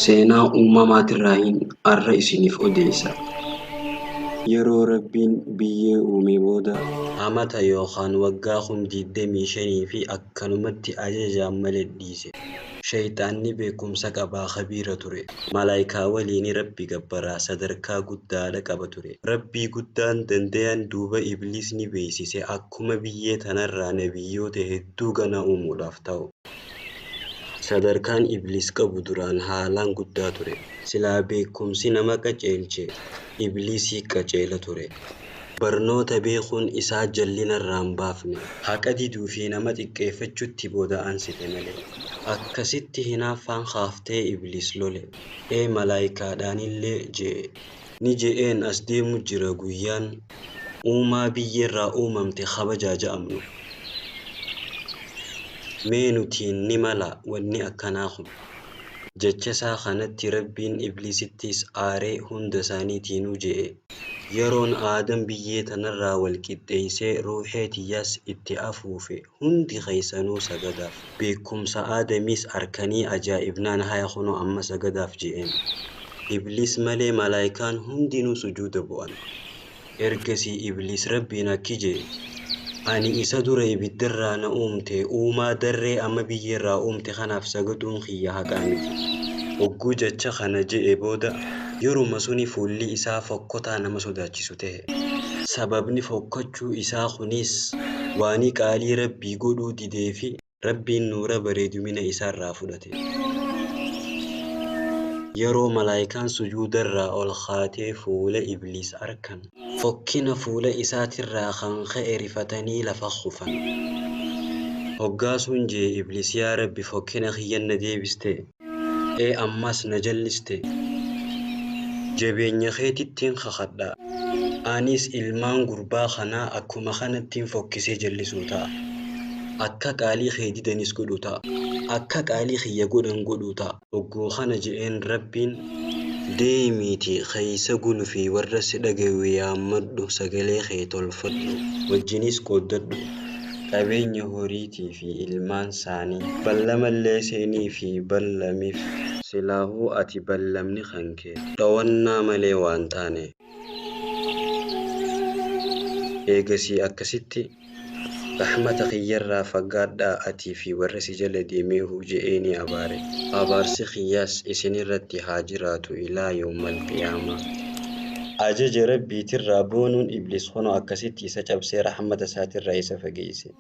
Seenaa uumamaatirraa har'a isiniif odeessa. Yeroo Rabbiin biyyee uume booda amata yookaan waggaa 25 fi akkanumatti ajajaan malee dhiise. Shayxaanni beekumsa qabaa khabiira ture. Malaayikaa waliin Rabbi gabbaraa sadarkaa guddaadha qaba ture. Rabbii guddaan danda'an duuba Ibliisni beeksise akkuma biyyee tanarraa nabiyyoota hedduu gana uumuudhaaf ta'u. Sadarkaan Ibliis qabu duraan haalaan guddaa ture. Silaa beekumsi nama qaceelche Ibliisii qaceela ture. Barnoota beekuun isaa jallinarraa hin baafne. Haqa diduu fi nama xiqqeeffachuutti booda'aansite malee. Akkasitti hinaaffaan kaaftee Ibliis lole. Malaayikaadhaanillee je'e. Ni je'een as deemu jira guyyaan uumaa biyyeerraa uumamte kabajaa ja'amnu. Mee nutiin ni mala wanni akkanaa kun. Jechasaa kanatti Rabbiin Ibliisittis aaree hunda isaaniitiinuu je'e. Yeroon Aadam biyyee tanarraa wal qixxeessee ruuxee tiyyaas itti afuufe hundi keessanuu sagadaaf. Beekumsa Aadamis harkanii ajaa'ibnaan haya kunoo amma sagadaaf je'een. Ibliis malee malaayikaan hundinuu sujuuda bu'an. Ergasii Ibliis Rabbiin akki je'e. Ani isa dura ibiddarraa na uumte uumaa darree amma biyyeerraa uumte kanaaf sagaduun kiyya haqaa miti. Hogguu jecha kana je'e booda yeruma suni fuulli isaa fokkotaa nama sodaachisu ta'e. Sababni fokkachuu isaa kunis waanii qaalii Rabbii godhuu didee fi Rabbiin nuura bareedumina isaarraa fudhate. Yeroo malaayikaan sujuudarraa ol kaatee fuula Ibliis arkan. Fokkina fuula isaatirraa kan ka'e rifatanii lafa kufan. Hoggaasuun jee Ibliis yaa Rabbi fokkina kiyyan na deebiste. Ammas na jalliste. Jabeenya keetittiin kakadha. Anis ilmaan gurbaa kanaa akkuma kanattiin fokkisee jallisuu ta'a. Akka qaalii kee didanis godhu ta'a. Akka qaalii kiyya godhan godhu ta'a. Hogguu kana je'een Rabbiin deemiitii keeysa gulufii warra si dhagayu yaammadhu sagalee kee tolfadhu wajjinis qooddadhu. Qabeenya horiitii fi ilmaan isaanii ballamallee seenii fi ballamiif silaahuu ati ballamni kan kee dhawannaa malee waan taane. Eegasii akkasitti rahmata kiyyarraa fagaadhaa atii fi warra si jala deemee je'eeni abaare. Abaarsi kiyyaas isinirratti haa jiraatu ilaa yawmal qiyaamaa. Ajaja Rabbiitirraa boonuun Ibliis kunoo akkasitti isa cabsee rahmata isaatirraa isa fageesse.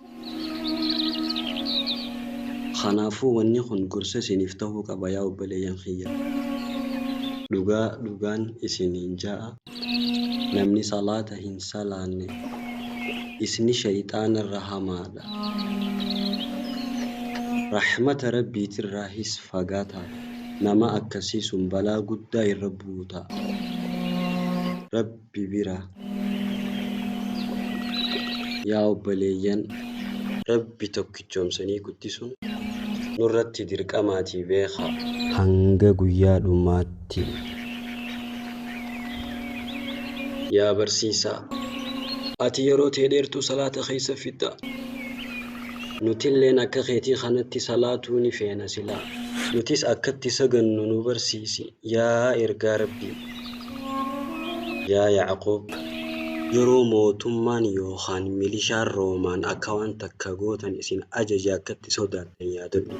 Kanaafuu wanni kun gorsa isiniif ta'uu qaba yaa obboleeyyan kiyya. Dhugaan isiniin ja'a. Namni salaata hin salaanne isni shayxaanarra hamaadha. Rahmata Rabbiitirraahis fagaataa. Nama akkasii sun balaa guddaa irra buuta. Rabbi bira yaa obboleeyyan Rabbi tokkichoomsanii guddisuun nurratti dirqamaatii beekaa hanga guyyaa dhumaatti. Yaa barsiisaa ati yeroo tee dheertuu salaata keessa fixxa. Nutilleen akka keetii kanatti salaatuu ni feena silaa. Nutis akkatti sagannu nu barsiisi yaa ergaa Rabbii. Yaa Yaaqoob yeroo mootummaan yookaan milishaan Roomaan akka waan takka gootan isin ajaja akkatti sodaattan yaadadhu.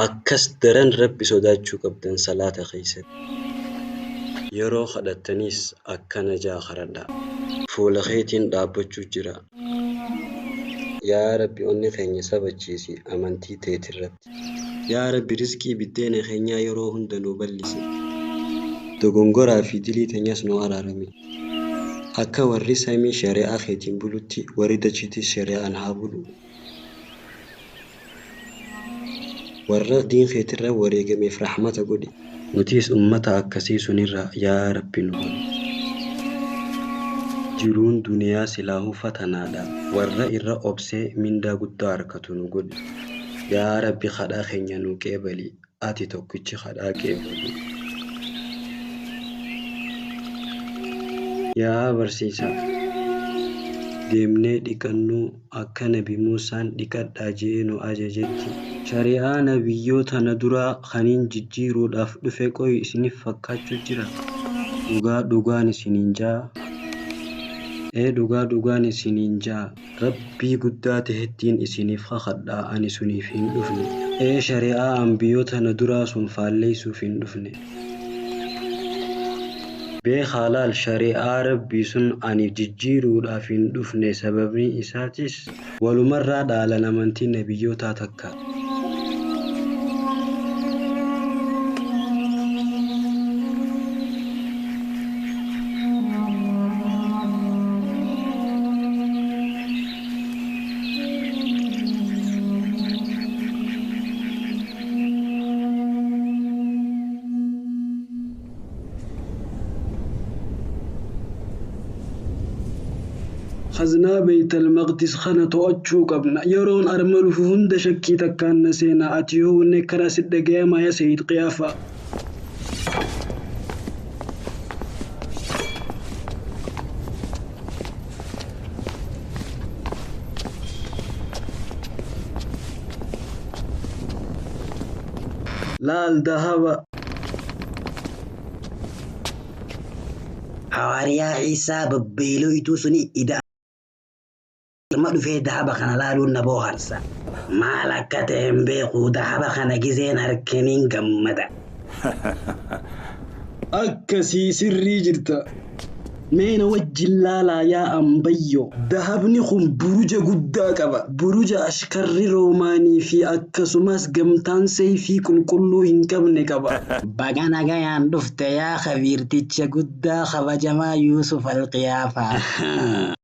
Akkas daran Rabbi sodaachuu qabdan salaata keessatti. Yeroo kadhattanis akkana kadhadhaa. Fuula keetiin dhaabbachuu jira. Yaa Rabbi onni keenya sabachiisi amantii teetirratti. Yaa Rabbi rizqii biddeena keenyaa yeroo hunda nu bal'isi. Dogongoraa fi dilii teenyas nu araarami. Akka warri samii shari'aa keetiin bulutti warri dachiitis shari'aan haa bulu. Warra diin keetirra wareegameef rahmata godhi. Nutis ummata akkasii sunirraa yaa Rabbi nu godhi. Jiruun duniyaa silaahuu fatanaadha. Warra irra obsee mindaa guddaa harkatu nu godhi. Yaa Rabbi kadhaa keenya nu qeebali. Ati tokkichi kadhaa qeebali. Yaa barsiisaa deemnee dhiqannuu akka Nabi Muusaan dhiqadhaa jee nu ajajetti shari'aa nabiyyoota na duraa kaniin jijjiiruudhaaf dhufe qoy isiniif fakkaachuu jira. Dhugaan isiniin jaa. Dhugaan isiniin jaa. Rabbii guddaa tahettiin isiniif kakadhaa ani suniif hin dhufne. Shari'aa ambiyyoota na duraa sun faalleessuuf hin dhufne. Beekaa laal shari'aa rabbii sun ani jijjiiruudhaaf hin dhufne sababni isaatis walumarraa dhaalan amantii nabiyyootaa takka. خزنا بيت المقدس خنا توأتشو قبنا يرون أرمل فهند شكي تكان نسينا أتيو نكرا سدقيا ما يا سيد قيافة لا الذهب حواريا عيسى ببيلو يتوسني إذا ما في ذهب خنا لا لون نبو هرسا ما لكتهم بيقو ذهب خنا جزين هركنين جمدا أكسي سري جرتا مين وجه لا يا أمبيو ذهبني خم بروجة قدا كبا بروجة أشكر روماني في أكسوماس جمتان سيفي كل إنكم كبا بغانا غيان دفت يا خبير تيتش قدا خبجما يوسف القيافة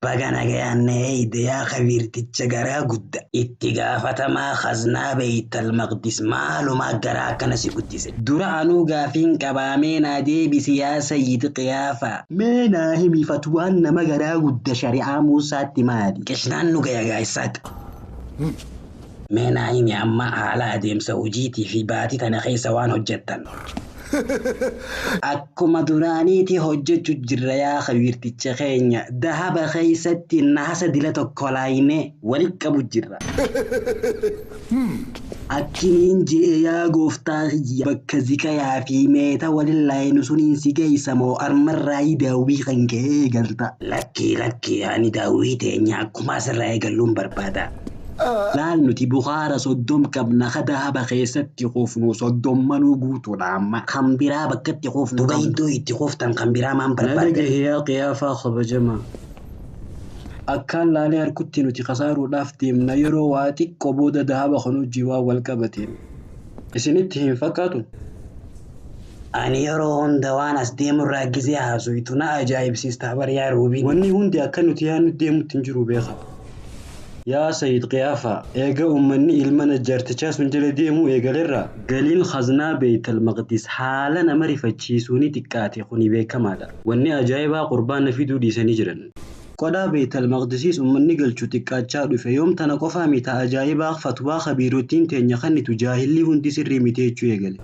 بغانا غيان نهيد يا خبير تيتش غرا قدا اتقافة ما خزنا بيت المقدس مالو ما غرا كنسي قدس درانو غافين كبا مينا دي بسياسة يد قيافة مينا همی فتوان نما غرا قد شريعة موسى تمادي كشنان نوغا يا غايسات مينا هيمي أما على ديم سوجيتي في باتي تنخي سوان هجتن أكما دورانيتي هجتو جريا خبيرتي تشخينيا دهب خيستي الناس دلتو كولايني ولك أبو جرى أكين جي يا غوفتاغي بكزيكا يا في ميتا ولله نسونين سيكي سمو أرمر راي داوي خنكي قلتا لكي يعني داوي تينيا كما سراي قلون بربادا لان نتي بخارة صدوم كبنا خدها بخيست خوفنو صدوم منو قوتو نعم خمبرا بكت خوفنو بيدو يتخوفتن خمبرا من بربادا ندق هي قيافة خبجما أكان لالي هركتي نتي خسارو لافتي من يرو واتي قبودة دهاب خنو جوا والكبتين اسنتهم فكاتو أني يرو هندوان أسديم الراقزي هاسويتنا أجايب سيستعبر يا روبين واني هندي أكانو تيانو ديمو تنجرو بيخا يا سيد قيافة إيجا أمني إلمنا جرتشاس من جلديمو إيجا لرا قليل خزنا بيت المقدس حالا نمري فتشيسوني تكاتي خوني بيكا مالا واني أجايبا قربان نفيدو دي سنجرن قدا بيت المقدسيس أمني قلشو تكاتشا في يوم تنقفا ميتا أجايبا فتوا خبيروتين تنيخاني تجاهلي هندي سري ميتيچو إيجالي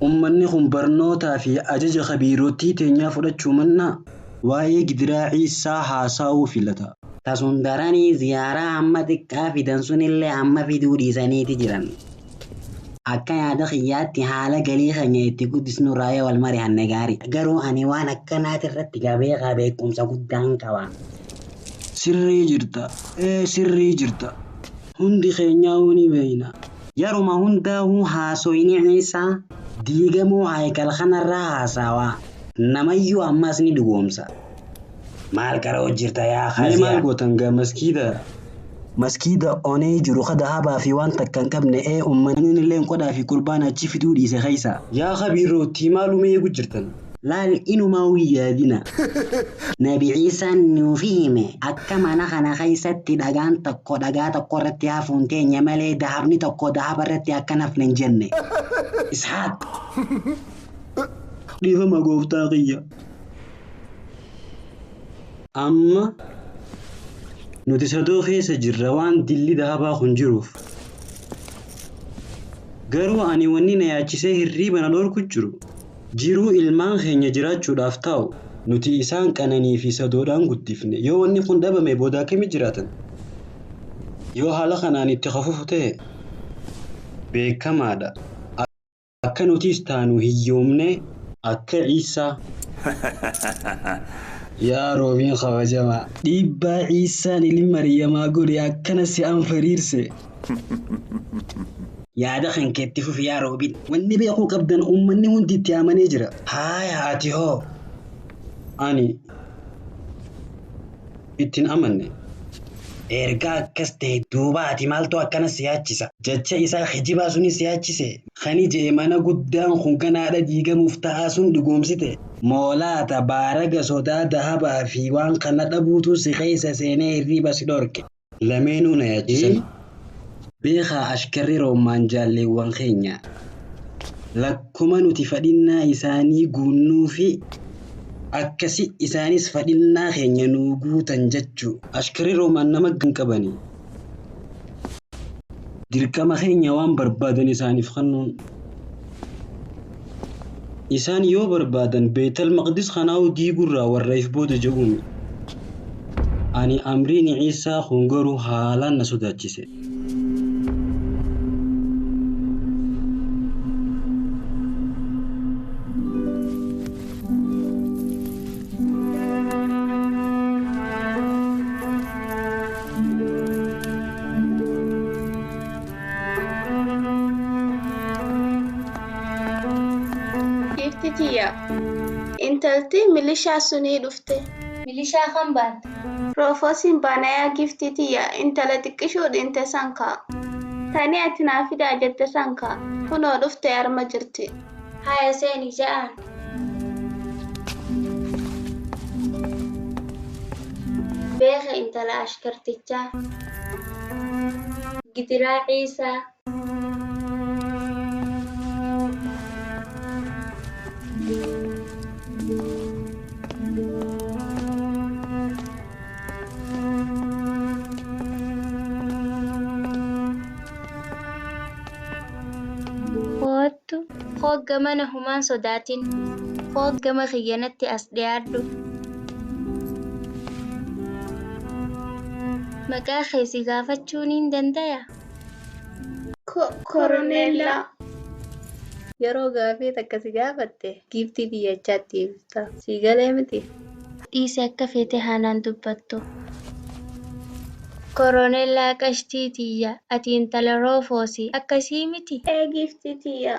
أمني خمبرنوتا في أجاج خبيروتي تنيا فرچو منا وايه قدراعي ساحا ساو فيلتا تسندراني زيارة عما تكا في دنسون اللي عما في دوري سانيتي جران أكا يادا خياتي حالة قليخة نيتي قدس نورايا والماري هنگاري قرو أني وانا كنات الرتقا بيغا بيكم ساقودان كوان سري جرتا هندي خينياوني بينا يارو ما هنداو حاسويني عيسى ديغمو عايكال خنرا حاساوا نمايو أماسني دوغومسا مال كارو جرتا يا خازيا مال قوتنغا مسكيدة أوني جرو خدها با في وان تكن كبن أمنين اللين قدا في قربانا تشيف دوري سخيسا يا خبيرو تيمالو ميقو جرتن لا إنو ماوية دينا نبي عيسى نوفيمي أكما نخنا خيست دغان تقو دغا رتيا فونتين يمالي دهبني تقو دهب رتيا كنفن جنة إسحاق ليفا ما قوفتاقية أما نتسدو خيس جروان دلي دهبا خنجروف قروا أني ونينا ياچسي هريبنا دور كجرو جيرو إلمان خينيا جراچو دافتاو نتي إسان كانني في سدودان قدفني يو وني خندبا ميبودا كمي جراتن Yoo haala kanaan itti fufu ta'e beekamaadha. Akka nutis taanu hiyyoomne akka Ciisaa. Yaa Roobiin kabajamaa. Dhiibbaa Ciisaan ilmi Maryamaa godhe akkana si anfariirse. Yaada kan keetti fufi yaa Roobiin. Wanni beekuu qabdan uummanni hundi itti amanee jira. Haaya ati hoo. Ani ittiin amanne. Erga akkas ta'e duuba ati maaltu akkana si yaachisa? Jecha isaa hijibaa sunis si yaachise. Kani jee mana guddaan kun kanaadha diigamuuf ta'aa sun dhugoomsite. Moolaata baaraga sodaa dahabaa fi waan kana dhabuutu si keessa seenee hirriba si dhorke. Lameenuu na yaachisan. Beekaa ashkarri Roomaan jaalleewwan keenya. Lakkuma nuti fadhinnaa isaanii guunnuu fi akkasi isaanis fadhinnaa keenya nuu guutan jechuu. Ashkarri Roomaan nama gan qabani. Dirqama keenya waan barbaadan isaaniif kennuun. Isaan yoo barbaadan Beetal Maqdis kanaa'u diigurraa warra if booda jedhuumi. Ani amriin Ciisaa kun garuu haalaan na sodaachise. Giftitiya. Intalti milishaa sunii dhufte. Milishaa kan baate. Roofosiin baanayaa giftitiya. Intala xiqqishuu dhinte sankaa. Tani ati naa fidaa jette sankaa. Kunoo dhufte arma jirti. Haya seeni ja'aan. Beeka intala ashkartichaa. Gidiraa Ciisaa. Hogga mana humaan sodaatin. Hogga ma khiyyanatti as dhiyaadhu. Maqaa keesi gaafachuun hin dandayaa? Koroneella. Yeroo gaafii takka si gaafatte giiftii biyyachaatti ibsa. Si galee miti? Dhiise akka feete haanaan dubbattu. Koroneellaa qashtii tiyya. Ati intala Roofoosi akkasii miti? Giftitiya.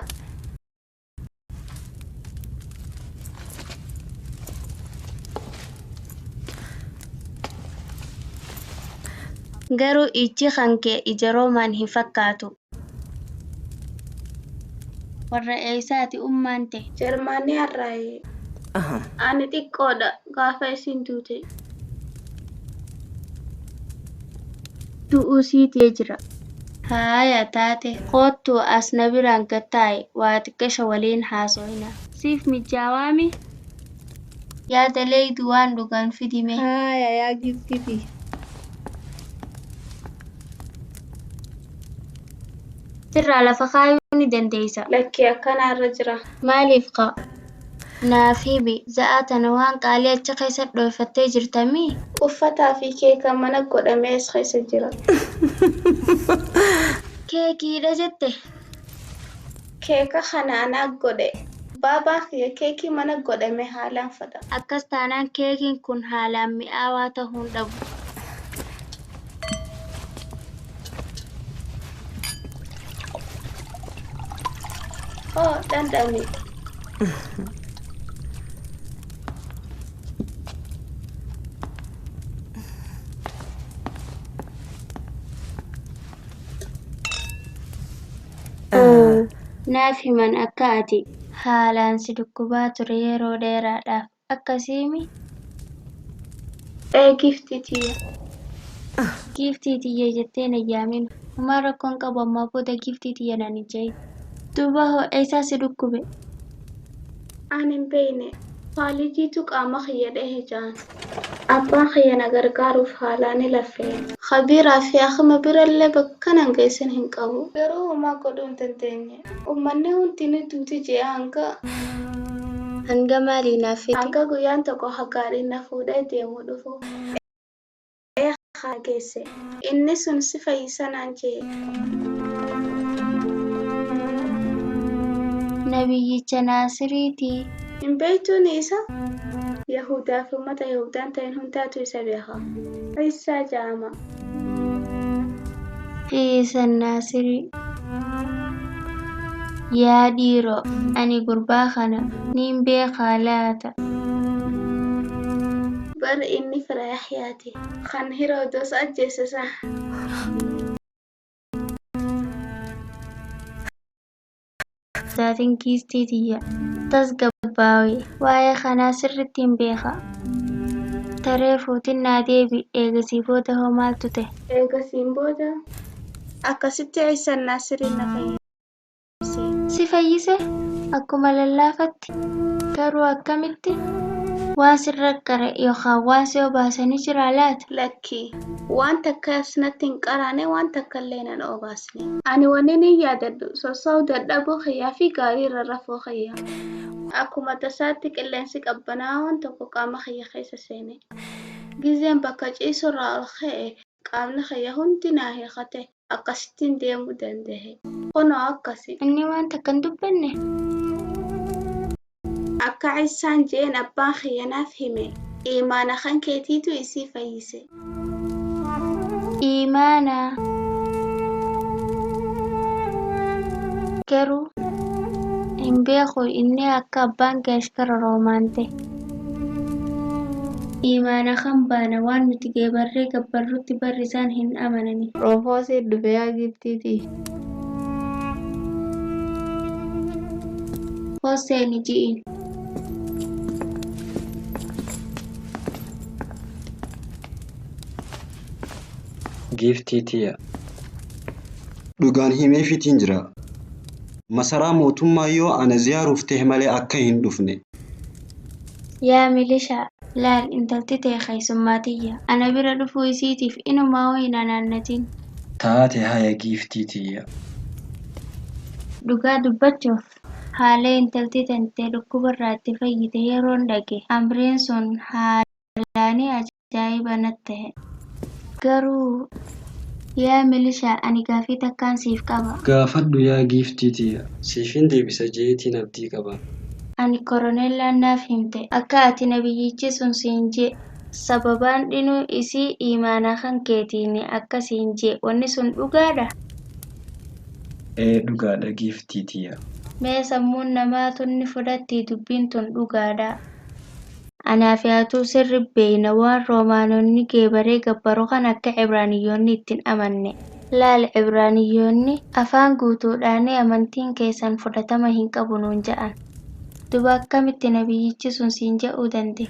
Garuu ijji kan kee ija Roomaan hin fakkaatu. Warra eessaati ummaan ta'e? Jarmaaniyaarraayi. Ani xiqqoodha gaafa isin duute. Du'uu siitee jira. Haaya taate koottuu as na biraan gattaa'i waa xiqqasha waliin haaso'ina. Siif mijawaami? Yaada leeydu waan dhugan fidime. Haaya yaa giiftii. Sirraa lafa kaayuu ni dandeessa. Lakkii akkanaarra jira. Maaliif qa'a? Naaf himi za'a tana waan qaalii achi keessa dhooffattee jirtamii? Uffataa fi keeka mana godhamee as keessa jira. Keekiidha jette? Keeka kanaanaa godhe. Baabaa fi keekii mana godhame haalaan fada. Akkas taanaan keekiin kun haalaan mi'aawaa ta'uu hin dhabu. Danda'ami. Naaf himan akka ati haalaan si dhukkubaa ture yeroo dheeraadhaaf akkasiimi? Giftitiya. Giiftii tiyya jettee na yaamin. Humaan rakkoon qabu ammaa booda giiftii tiyya naan hin jedhin. Duuba hoo eessaa si dhukkube? Ani hin beekne. Faalijiitu qaama kiyya dhahe jaan. Abbaan kiyya na gargaaruuf haalaan laffee. Khabiiraa fi akima birallee bakka nan geessan hin qabu. Garuu homaa godhuu hin dandeenye. Uummanni hundi ni duuti jee hanga maalii naaf fide? hanga guyyaan tokko haggaadhiin na fuudhee deemuu dhufu. geesse. Inni sun si fayyisa naan jee. Nabiyyicha Naasiriiti. Hin beektuun isa? Yahudaa fi uummata Yahudaan ta'in hundaatu isa beeka. Isaa jaama. Isa Naasirii. Yaa dhiiroo, ani gurbaa kana niin beekaa laata. Bar inni fira Yahyaati. Kan Hiroodos ajjeesisa. Taatiin kiistiitiyya. Tasgabbaawii. Waa'ee kanaa sirriitti hin beeka. Taree fuutiin naa deebi eegasii booda hoo maaltu ta'e? Eegasiin booda akkasitti Isa Naasiriin na fayyise. Si fayyise? Akkuma lallaafatti. Garuu akkamitti? Waan sirra qare yookaan waan si obaasanii jira laata? Lakkii waan takka asnatti hin qaraane waan takka illee nan obaasne. Ani wanni ni yaadadhu sosso'uu dadhabuu kiyyaa fi gaarii irra rafuu kiyyaa. Akkuma tasaatti qilleensi qabbanaa'aan tokko qaama kiyya keessa seene. Gizeen bakka ciisurraa ol ka'e qaamni kiyya hundi naa hiiqate akkasittiin deemuu danda'e. Kunoo akkasi. Inni waan takka hin dubbanne? Akka Isaan jeen abbaan kiyya naaf hime. Imaana kan keetiitu isii fayyise. Imaana. Garuu hin beeku inni akka abbaan kee ashkara roomaante. Imaana kan baana waan nuti geebarree gabbarrutti barri isaan hin amanani. Roofoosii dhufee yaa Gibxiiti. Hooseeni ji'iin. Giiftiitiya. Dhugaan himeefiitiin jira. Masaraa mootummaa yoo ana ziyaaruuf ta'e malee akka hin dhufne. Yaa milishaa, laal intalti ta'e keessummaatiyya. Ana bira dhufuu isiitiif inumaa hoo hin anaannatiin. Taate haya giiftiitiya. Dhugaa dubbachuuf haala intalti tantee dhukkubarraa itti fayyite yeroon dhage. Amriin sun haalaanii ajaa'iba natti ta'e. Garuu yaa milishaa ani gaafii takkaan siif qaba. Gaafadhu yaa giiftiitiya. Siifin deebisa jeetiin abdii qaba. Ani koroneellaan naaf himte akka ati nabiyyichi sun siin jee sababaan dhinuu isii imaana kan keetiin akka siin jee wanni sun dhugaadha. Dhugaadha giiftiitiya. Mee sammuun namaa tunni fudhatti dubbiin tun dhugaadha. Anaaf yaatu sirri beeyna waan roomaanonni geebaree gabbaroo kan akka Ibraaniyyoonni ittiin amanne. Laal Ibraaniyyoonni afaan guutuudhaan amantiin keessan fudhatama hin qabu nuun ja'an. Duba akkamitti nabiyyichi sun siin ja'uu danda'e?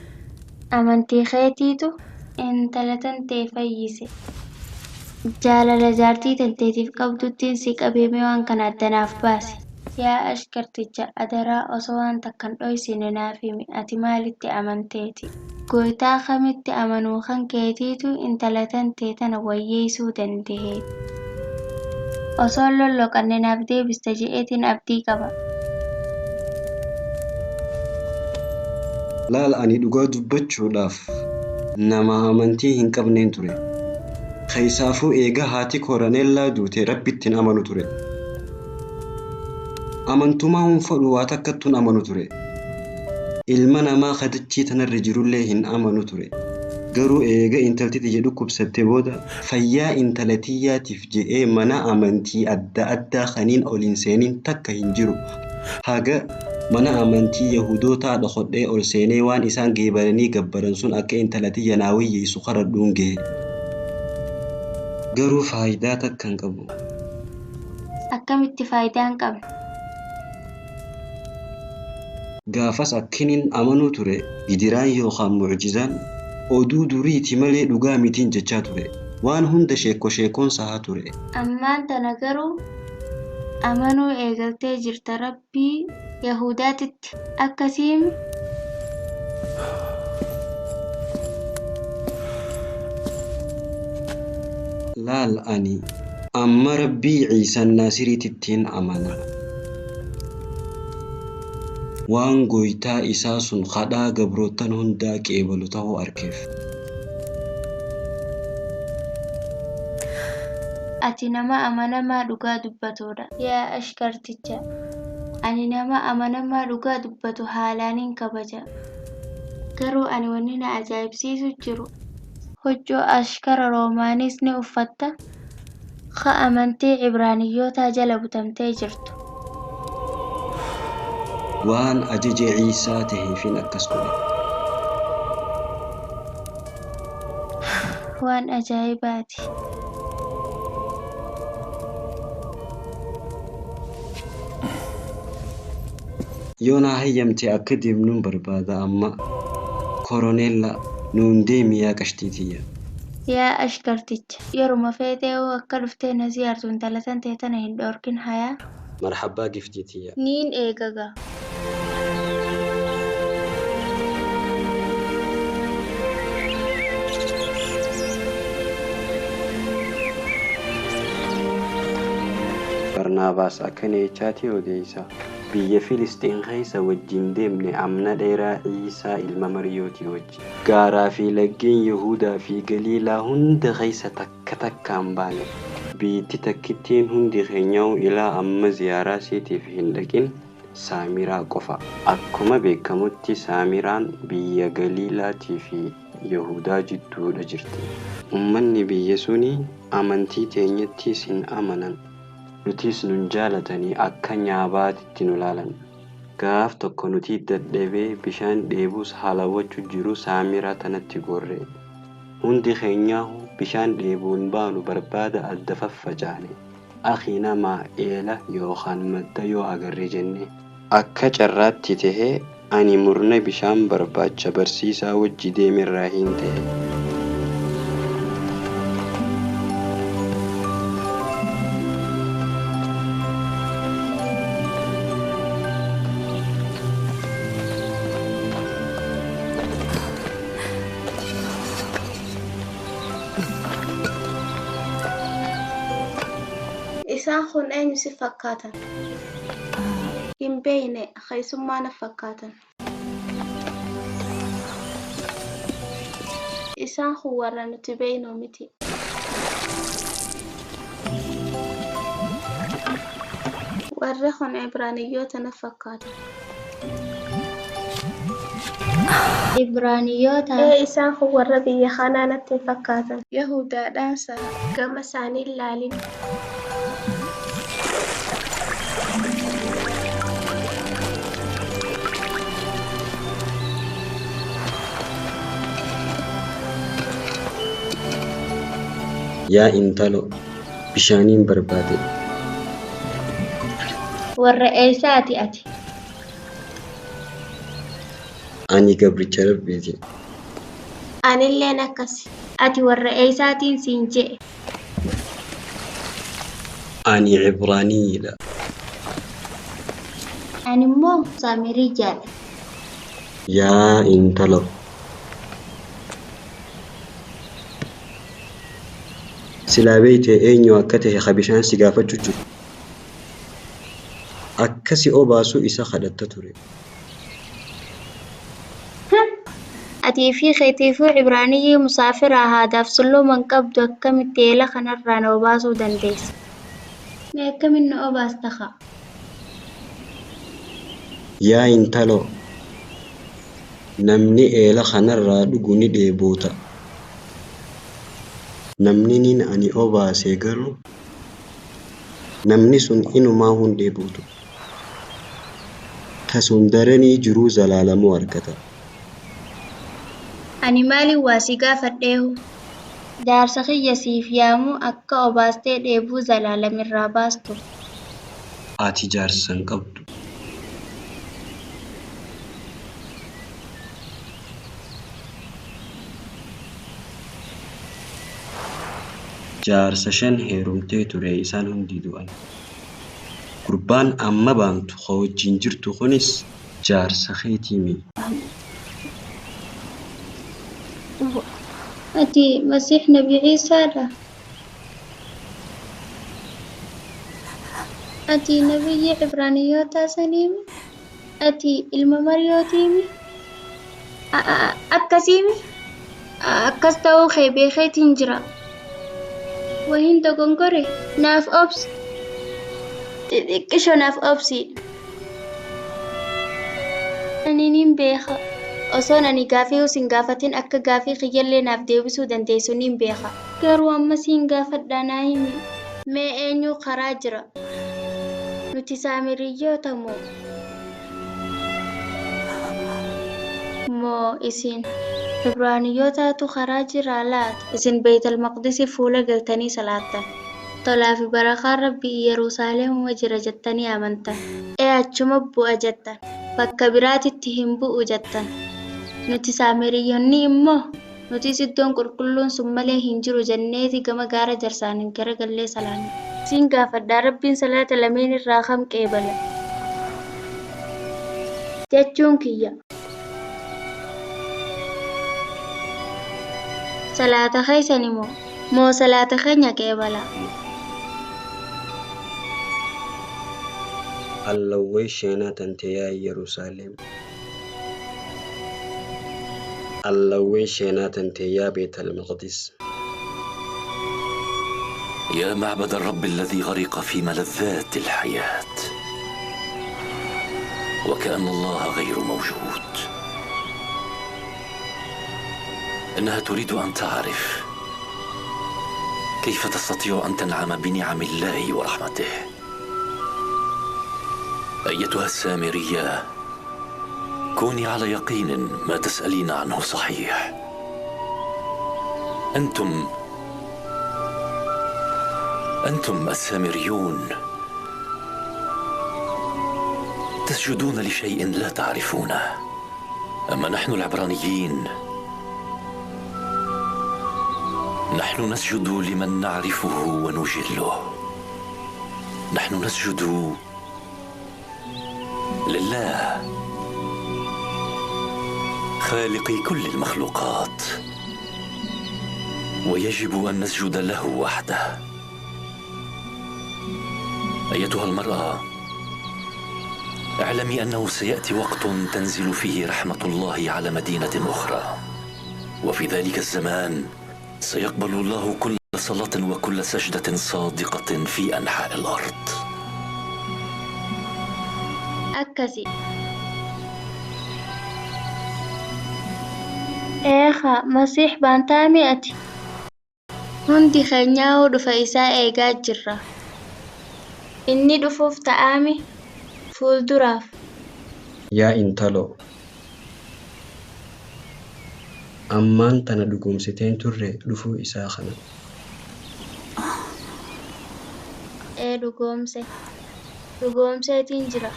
Amantii keetiitu intala tantee fayyise. Jaalala jaartii tanteetiif qabduttiin si qabeeme waan kana addanaaf baase. Yaa ashkarticha adaraa osoo waan takkan dhoysine naaf himi ati maalitti amanteeti? Gooytaa kamitti amanuu kan keetiitu intala tantee tana wayyeessuu danda'e? Osoo lolloqanne naaf deebista je'eetiin abdii qaba. Laal ani dhugaa dubbachuudhaaf nama amantii hin qabneen ture. Keessaafuu eega haati koroneellaa duute rabbittiin amanu ture. Amantumaa hunfadhu waa takkattuun amanu ture. Ilma namaa kadachii tanarra jirullee hin amanu ture. Garuu eega intalti tiyya dhukkubsatte booda fayyaa intala tiyyaatiif je'ee mana amantii adda addaa kaniin ol hin seeniin takka hin jiru. Haga mana amantii Yahudootaa dhokodhee ol seenee waan isaan geebaranii gabbaran sun akka intala tiyya naa wayyeessu kadhadhuun gahe. Garuu faayidaa takka hin qabu. Akkamitti faayidaa hin qabne? Gaafas akkiniin amanuu ture gidiraan yookaan mucjizaan oduu duriiti malee dhugaa mitiin jechaa ture. Waan hunda sheekoon sahaa ture. Ammaan tana garuu amanuu eegaltee jirta rabbii Yahudaatitti akkasiimi. Laal ani amma rabbii Ciisaan Naasiriitittiin amana. Waan gooytaa isaa sun kadhaa gabrootan hundaa qeebalu ta'uu arkeef. Ati nama amanamaa dhugaa dubbatudha. Yaa ashkarticha. Ani nama amanamaa dhugaa dubbatu haalaanin kabaja. Garuu ani wanni na ajaa'ibsiisu jiru. Hojjoo ashkara roomaanis ni uffatta. Ka amantii Ibraaniyyootaa jala butamtee jirtu. Waan ajaja Ciisaa taheefin akkas godhe. Waan ajaa'ibaati. Yoo na hayyamte akka deemnuun barbaada amma koroneella nuun deemi yaa qashtiitiyya. Yaa ashkarticha. Yeruma feetee hoo akka dhuftee na ziyaartu intala tantee tana hin dhoorkin hayaa. Marhabbaa giftiitiyya. Niin eegaga. Barnaabaas akkana jechaati odeessa. Biyya Filistiin keessa wajjin deemne amna dheeraa Ciisaa ilma Mariyootii wajjin. Gaaraa fi laggeen Yahudaa fi Galiilaa hunda keessa takka takkaan baane. Biitti takkittiin hundi keenyaa'u ilaa amma ziyaaraa seetiif hin dhaqin Saamiraa qofa. Akkuma beekamutti Saamiraan biyya Galiilaatii fi Yahudaa jidduudha jirti. Uummanni biyya suni amantii teenyattis hin amanan. Nutis nun jaalatanii akka nyaabaatitti nu laalan. Gaaf tokko nuti dadhabee bishaan dheebus haalawwachuu jiru Saamiraa tanatti gorre. Hundi keenyaahu bishaan dheebuun baanu barbaada adda faffacaane. Akhi namaa eela yookaan madda yoo agarre jenne. Akka carraatti tahee ani murna bishaan barbaacha barsiisaa wajji deemirraa hin ta'e. Isaan kun eenyu si fakkaatan? Hin beeyne keessummaa na fakkaatan. Isaan kun warra nuti beeynu miti. Warri kun Ibraaniyyoota na fakkaatan. Ibraaniyyoota. Isaan kun warra biyya kanaa natti fakkaatan. Yahudaadhaan gama isaanii ilaalin. Yaa intalo bishaaniin barbaade. Warra eessaati ati? Ani gabricha Rabbiiti. Anilleen akkasi. Ati warra eessaatiin siin je'e? Ani Ibraaniidha. Ani immoo Saamirii jaadha. Yaa intalo. Silaa beeytee eenyu akka tahe ka bishaan si gaafachuu jiru. Akkasi obaasuu isa kadhatta ture. Atii fi keetiifuu Ibraaniyyii musaafiraa haadaaf sulluman qabdu akkamitti eela kanarraa na obaasuu dandeessa? Mee akkamiin na obaasta kaa? Yaa intalo. Namni eela kanarraa dhugu ni dheebota. Namni nin ani obaasee garuu namni sun inumaa hun dheebotu. Tasun daranii jiruu zalaalamuu argata. Ani maaliin waa si gaafadheehu? Jaarsa kiyya siif yaamuu akka obaastee dheebuu zalaalamirraa baastu. Ati jaarsan qabdu. Jaarsa 5 heerumtee ture isaan hundi du'an. Gurbaan amma baantu ka wajjin jirtu kunis jaarsa keetiimi. Ati Masiix Nabi Ciisaadha? Ati nabiyyi Ibraaniyyoota saniimi? Ati ilma Mariyootiimi? Akkasiimi? Akkas ta'uu kee beekeetiin jira. wahin dogongore naaf obsi. Xixiqqisho naaf obsi. Ani nin beeka. Osoon ani gaafii usin gaafatin akka gaafii kiyyallee naaf deebisuu dandeessu nin beeka. Garuu amma siin gaafadhaa naa himi. Mee eenyu karaa jira? Nuti Saamiriyyoota moo isin Ibraaniyyootatu karaa jira laata? Isin Beetal Maqdisi fuula galtanii salaattan. Tolaa fi barakaan Rabbii Yerusaalemuma jira jettanii amantan. Achuma bu'a jettan. Bakka biraatitti hin bu'u jettan. Nuti Saamiriyyoonni immoo nuti iddoon qulqulluun sun malee hin jiru jenneeti gama gaara jarsaaniin garagallee salaanne. Siin gaafadhaa Rabbiin salaata lameen irraa kam qeebala? Jechuun kiyya. Salaata keessan moo salaata keenya qeebala? Allawwee sheenaa tante yaa Yerusaalem. Allawwee sheenaa tante yaa Beetal Maqdis. يا معبد الرب الذي غرق في ملذات الحياة وكأن الله غير موجود. إنها تريد أن تعرف كيف تستطيع أن تنعم بنعم الله ورحمته. أيتها السامرية، كوني على يقين ما تسألين عنه صحيح. أنتم السامريون تسجدون لشيء لا تعرفونه، أما نحن العبرانيين نحن نسجد لمن نعرفه ونجله. نحن نسجد لله خالق كل المخلوقات، ويجب أن نسجد له وحده. أيتها المرأة، اعلمي أنه سيأتي وقت تنزل فيه رحمة الله على مدينة أخرى، وفي ذلك الزمان سيقبل الله كل صلاة وكل سجدة صادقة في أنحاء الأرض. أكسي إيخا مسيح بانتامي أتي هندي خنياو دفا إساء إيقات جرة إني دفوف تآمي فول دراف. Yaa intalo, ammaan tana dhugumsiteen turre dhufuu isaa kana. Dhugoomseetiin jira.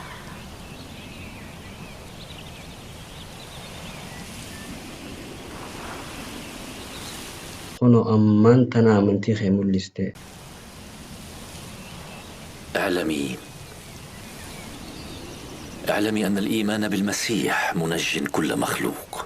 Kuno ammaan tana amantii kee mul'iste. اعلمي أن الإيمان بالمسيح منج كل مخلوق.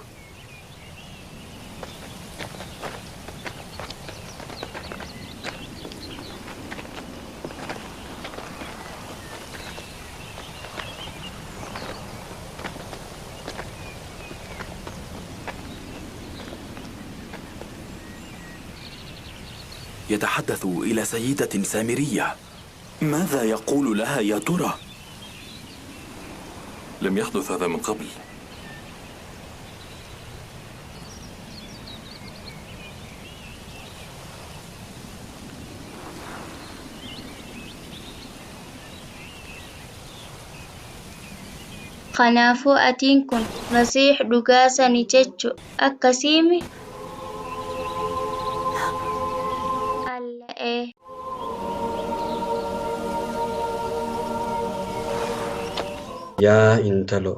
يتحدث إلى سيدة سامرية. ماذا يقول لها يا ترى؟ لم يحدث هذا من قبل. Kanaafuu atiin kun Masiix dhugaasani jechu akkasiimi? Alla'ee. Yaa intalo,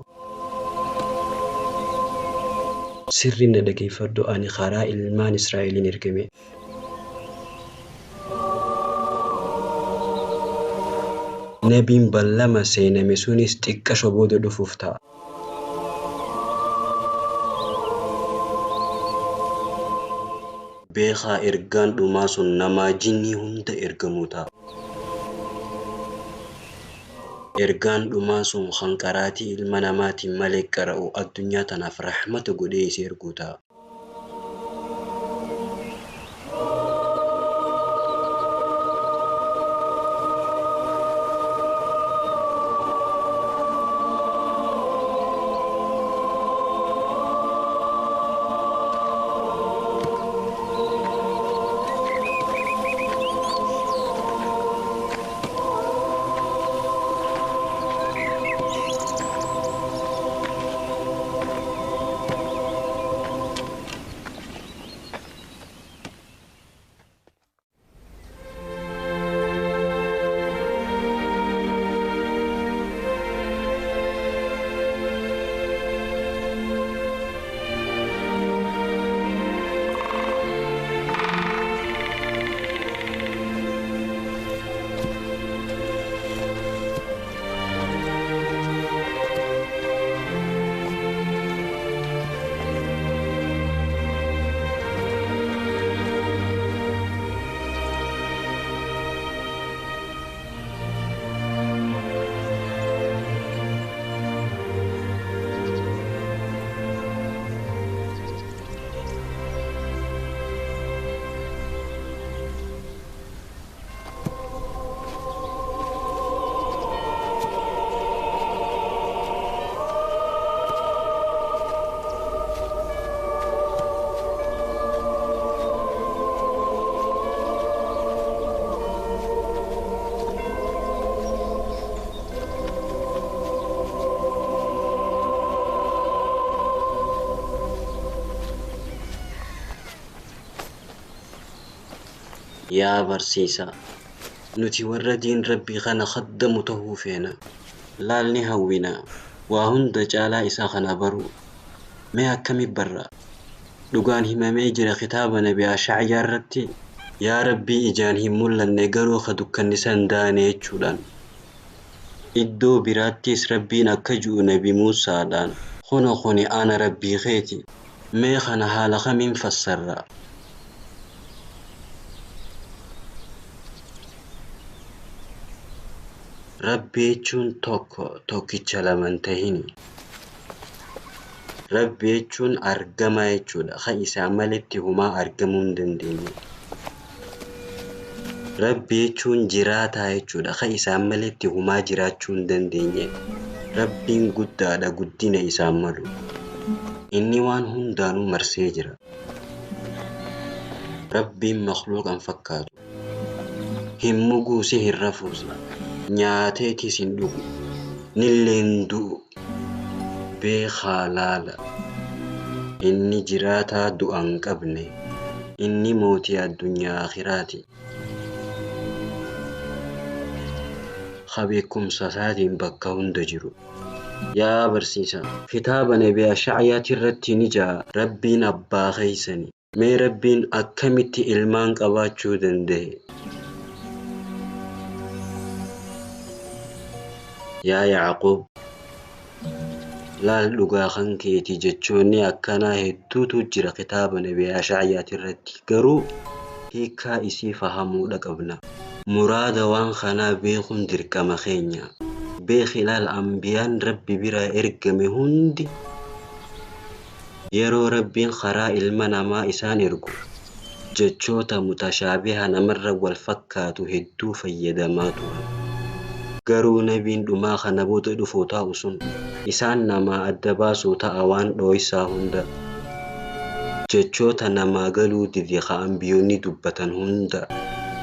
sirri na dhageeffadhu, ani karaa ilmaan Israa'eliin ergame. Nabiin ballama seename sunis xiqqasho booda dhufuuf ta'a. Beekaa ergaan dhumaa sun namaa jinnii hunda ergamuu ta'a. Ergaan dhumaa sun kan qaraatii ilma namaatiin malee qara'u addunyaa tanaaf rahmata godhee isee erguu ta'a. Yaa barsiisaa, nuti warra diin rabbii kana khaddamu ta'uu feena. Laalni hawwinaa waa hunda caalaa isaa kana baruu. Mee akkami barra? Dhugaan himamee jira kitaaba Nabi Ash'ayaa irratti. Yaa Rabbii ijaan hin mul'anne garuu ka dukkannisan daane jechuudhaan. Iddoo biraattis Rabbiin akka ji'u Nabi Muusaadhaan kuni ana Rabbii keeti. Mee kana haala kamiin fassarra? Rabbi jechuun tokkicha lama hin tahini. Rabbi jechuun argamaa jechuudha. Kan isaan malitti humaa argamuu hin dandeenye. Rabbi jechuun jiraataa jechuudha. Kan isaan malitti humaa jiraachuu hin dandeenye. Rabbiin guddaadha, guddina isaan malu. Inni waan hundaanuu marsee jira. Rabbiin makhluuqan fakkaatu. Hin muguusi hin rafuusi. Nyaateetis hin dhugu. Nillee hin du'u. Beekaa laala. Inni jiraataa du'a hin qabne. Inni mootii addunyaa akhiraati. Beekumsa isaatiin bakka hunda jiru. Yaa barsiisaa, kitaaba Nabi Ash'ayaa irratti ni jira Rabbiin abbaa keeysani. Mee Rabbiin akkamitti ilmaan qabaachuu danda'e? Yaa Yaaqoob, laal dhugaa kan keeti jechoonni akkanaa hedduutu jira kitaaba Nabi Ash'ayaa irratti. Garuu hiikaa isii fahamuudha qabna. Muraada waan kanaa beekuun dirqama keenya. Beeki laal ambiyaan Rabbi biraa ergame hundi yeroo Rabbiin karaa ilma namaa isaan ergu jechoota mutashaabiha namarra wal fakkaatu hedduu fayyadamaa turan. Garuu nabiin dhumaa kana booda dhufuu taa'u sun isaan namaa adda baasuu ta'a waan dhooysaa hunda. Jechoota namaa galuu didi ka ambiyoonni dubbatan hunda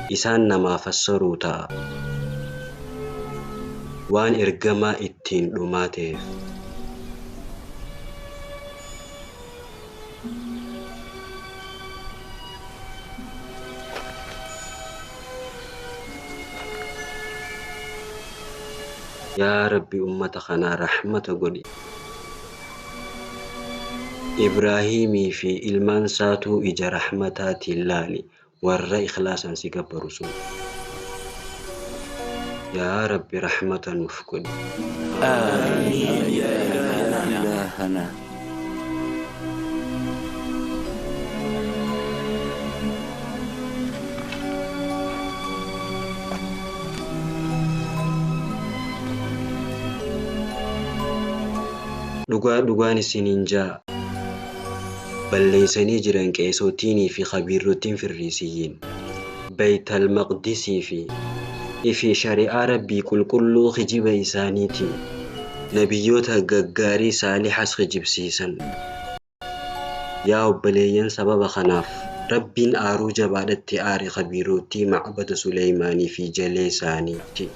isaan namaa fassaruu ta'a. Waan ergamaa ittiin dhumaa ta'eef. Yaa Rabbi ummata kanaa rahmata godhi. Ibraahimii fi ilmaan isaatuu ija rahmataatiin laali warra ikhlaasan si gabbaru sun. Yaa Rabbi rahmata nuuf godhi. آمين يا إلهنا. Dhugaan isiniin jaa balleeysanii jiran qeesotiinii fi khabiirrotiin firriisiyyiin Baytal Maqdisii fi shari'aa Rabbii qulqulluu kijiba isaaniitiin nabiyyoota gaggaarii saalihas kijibsiisan. Yaa obboleeyyan sababa kanaaf Rabbiin aaruu jabaadhatti aare khabiirrotii macbada Suleymaanii fi jalee isaaniitti.